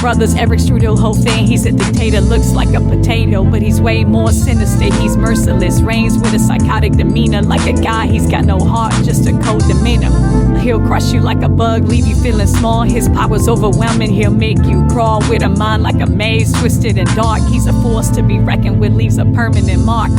brother's Eric Strudelhofen. He's a dictator, looks like a potato, but he's way more sinister. He's merciless, reigns with a psychotic demeanor. Like a guy, he's got no heart, just a cold demeanor. He'll crush you like a bug, leave you feeling small. His power's overwhelming, he'll make you crawl with a mind like a maze, twisted and dark. He's a force to be reckoned with, leaves a permanent mark.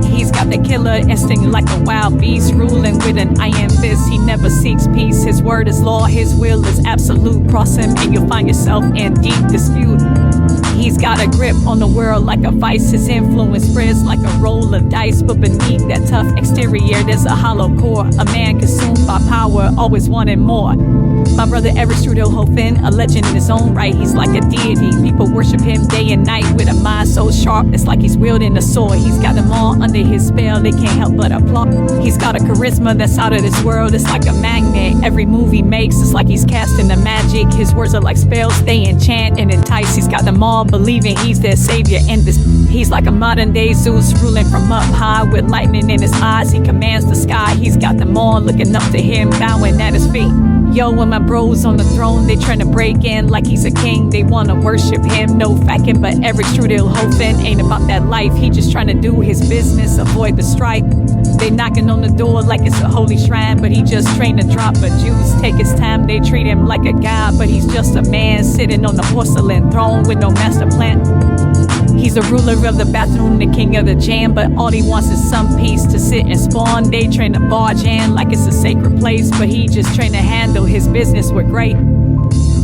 He's got the killer instinct like a wild beast, ruling with an iron fist. He never seeks peace. His word is law, his will is absolute. Cross him and you'll find yourself in deep dispute. He's got a grip on the world like a vice. His influence spreads like a roll of dice. But beneath that tough exterior, there's a hollow core. A man consumed by power, always wanting more. My brother Eric Strudelhofen, a legend in his own right. He's like a deity. People worship him day and night with a mind so sharp, it's like he's wielding a sword. He's got them all under his spell, they can't help but applaud. He's got a charisma that's out of this world, it's like a magnet. Every move he makes, it's like he's casting the magic. His words are like spells, they enchant and entice. He's got them all believing he's their savior in this. He's like a modern day Zeus, ruling from up high with lightning in his eyes. He commands the sky, he's got them all looking up to him, bowing at his feet. Yo, when my bros on the throne, they trying to break in like he's a king. They wanna worship him, no facking, but Eric Strudelhofen ain't about that life. He just trying to do his business, avoid the strife. They knocking on the door like it's a holy shrine, but he just trained to drop a juice. Take his time, they treat him like a god, but he's just a man sitting on the porcelain throne with no master plan. He's the ruler of the bathroom, the king of the jam, but all he wants is some peace to sit and spawn. They train to barge in like it's a sacred place, but he just trained to handle his business with grace.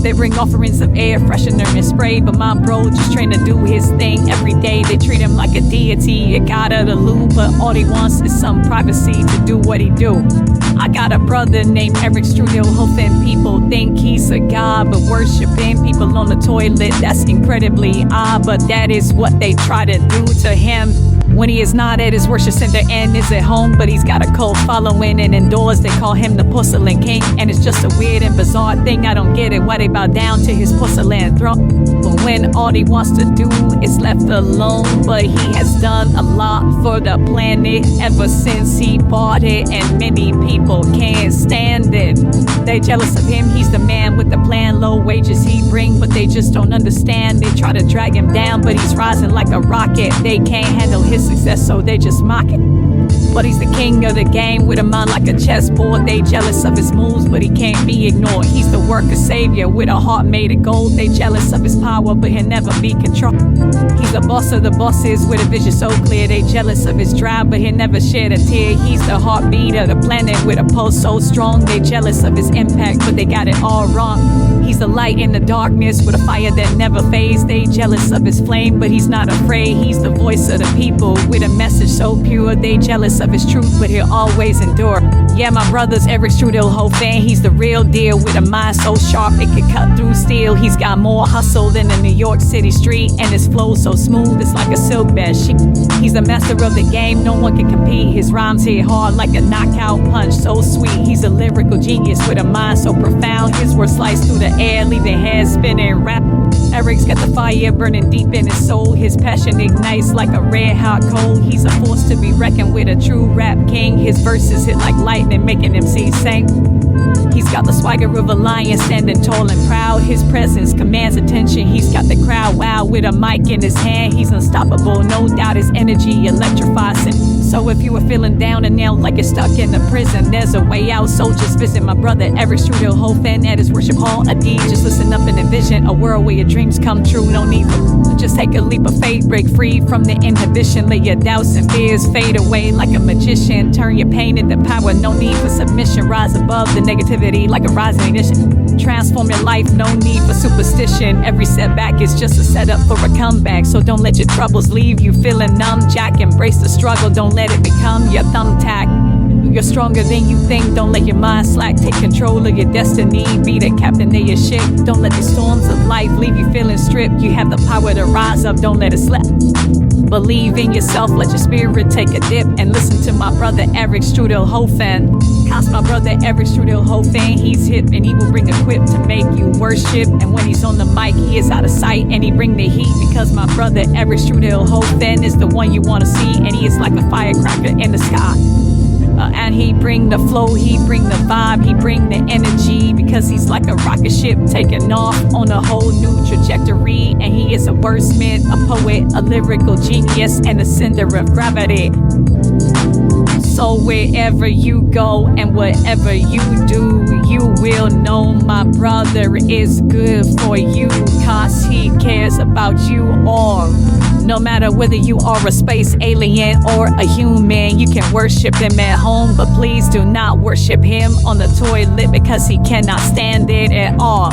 They bring offerings of air freshener and spray, but my bro just trying to do his thing every day. They treat him like a deity, a god of the loop, but all he wants is some privacy to do what he do. I got a brother named Eric Strudelhofen. People think he's a god, but worshiping people on the toilet, that's incredibly odd, but that is what they try to do to him. When he is not at his worship center and is at home, but he's got a cult following, and indoors they call him the porcelain king. And it's just a weird and bizarre thing, I don't get it, why they bow down to his porcelain throne. But when all he wants to do is left alone, but he has done a lot for the planet ever since he bought it, and many people can't stand it. They jealous of him, he's the man with the plan, low wages he bring, but they just don't understand. They try to drag him down, but he's rising like a rocket. They can't handle his success, so they just mock it. But he's the king of the game with a mind like a chessboard. They jealous of his moves, but he can't be ignored. He's the worker savior with a heart made of gold. They jealous of his power, but he'll never be controlled. He's the boss of the bosses with a vision so clear. They jealous of his drive, but he'll never shed a tear. He's the heartbeat of the planet with a pulse so strong. They jealous of his impact, but they got it all wrong. He's the light in the darkness with a fire that never fades. They jealous of his flame, but he's not afraid. He's the voice of the people with a message so pure. They jealous of his truth, but he'll always endure. Yeah, my brother's Eric Strudelhofen. He's the real deal with a mind so sharp it could cut through steel. He's got more hustle than a New York City street, and his flow so smooth it's like a silk bed sheet. He's the master of the game, no one can compete. His rhymes hit hard like a knockout punch, so sweet. He's a lyrical genius with a mind so profound. His words slice through the air, leaving heads spinning. Rap Eric's got the fire burning deep in his soul. His passion ignites like a red hot coal. He's a force to be reckoned with, a true rap king. His verses hit like lightning, making MCs sing. He's got the swagger of a lion, standing tall and proud. His presence commands attention. He's got the crowd wild with a mic in his hand. He's unstoppable, no doubt his energy electrifies him. So if you were feeling down and out like you're stuck in a prison, there's a way out, so just visit my brother Eric Strudelhofen at his worship hall. A D, just listen up and envision a world where your dreams come true. No need for, just take a leap of faith, break free from the inhibition. Let your doubts and fears fade away like a magician. Turn your pain into power, no need for submission. Rise above the negativity like a rising ignition. Transform your life, no need for superstition. Every setback is just a setup for a comeback, so don't let your troubles leave you feeling numb. Jack, embrace the struggle, don't let it become your thumbtack. You're stronger than you think, don't let your mind slack. Take control of your destiny, be the captain of your ship. Don't let the storms of life leave you feeling stripped. You have the power to rise up, don't let it slip. Believe in yourself, let your spirit take a dip, and listen to my brother Eric Strudelhofen. Cause my brother Eric Strudelhofen, he's hip and he will bring equipped to make you worship. And when he's on the mic, he is out of sight and he bring the heat, because my brother Eric Strudelhofen is the one you want to see, and he is like a firecracker in the sky. And he bring the flow, he bring the vibe, he bring the energy, because because he's like a rocket ship taking off on a whole new trajectory. And he is a wordsmith, a poet, a lyrical genius, and a center of gravity. So wherever you go and whatever you do, you will know my brother is good for you, cause he cares about you all. No matter whether you are a space alien or a human, you can worship him at home, but please do not worship him on the toilet because he cannot stand it at all.